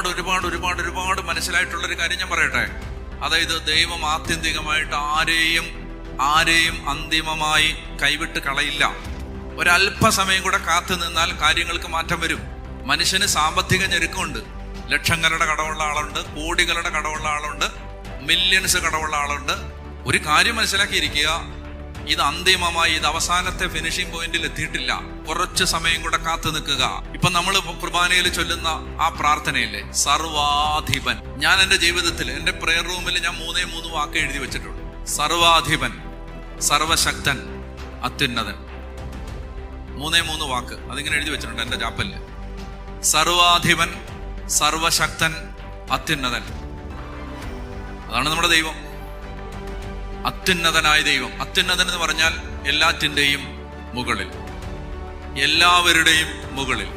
ഒരുപാട് മനസ്സിലായിട്ടുള്ളൊരു കാര്യം ഞാൻ പറയട്ടെ. അതായത് ദൈവം ആത്യന്തികമായിട്ട് ആരെയും അന്തിമമായി കൈവിട്ട് കളയില്ല. ഒരല്പസമയം കൂടെ കാത്തു നിന്നാൽ കാര്യങ്ങൾക്ക് മാറ്റം വരും. മനുഷ്യന് സാമ്പത്തിക ഞെരുക്കമുണ്ട്. ലക്ഷങ്ങളുടെ കടമുള്ള ആളുണ്ട്, കോടികളുടെ കടമുള്ള ആളുണ്ട്, മില്യൺസ് കടമുള്ള ആളുണ്ട്. ഒരു കാര്യം മനസ്സിലാക്കിയിരിക്കുക, ഇത് അന്തിമമായി, ഇത് അവസാനത്തെ ഫിനിഷിംഗ് പോയിന്റിൽ എത്തിയിട്ടില്ല. കുറച്ച് സമയം കൂടെ കാത്തു നിൽക്കുക. ഇപ്പൊ നമ്മൾ കുർബാനയിൽ ചൊല്ലുന്ന ആ പ്രാർത്ഥനയില്ലേ, സർവാധിപൻ. ഞാൻ എൻ്റെ ജീവിതത്തിൽ എൻ്റെ പ്രെയർ റൂമിൽ ഞാൻ 3 വാക്ക് എഴുതി വെച്ചിട്ടുണ്ട്. സർവാധിപൻ, സർവശക്തൻ, അത്യുന്നതൻ. 3 വാക്ക് അതിങ്ങനെ എഴുതി വെച്ചിട്ടുണ്ട് എൻ്റെ ചാപ്പലില്. സർവാധിപൻ, സർവശക്തൻ, അത്യുന്നതൻ. അതാണ് നമ്മുടെ ദൈവം, അത്യുന്നതനായ ദൈവം. അത്യുന്നതൻ എന്ന് പറഞ്ഞാൽ എല്ലാറ്റിൻ്റെയും മുകളിൽ, എല്ലാവരുടെയും മുകളിൽ.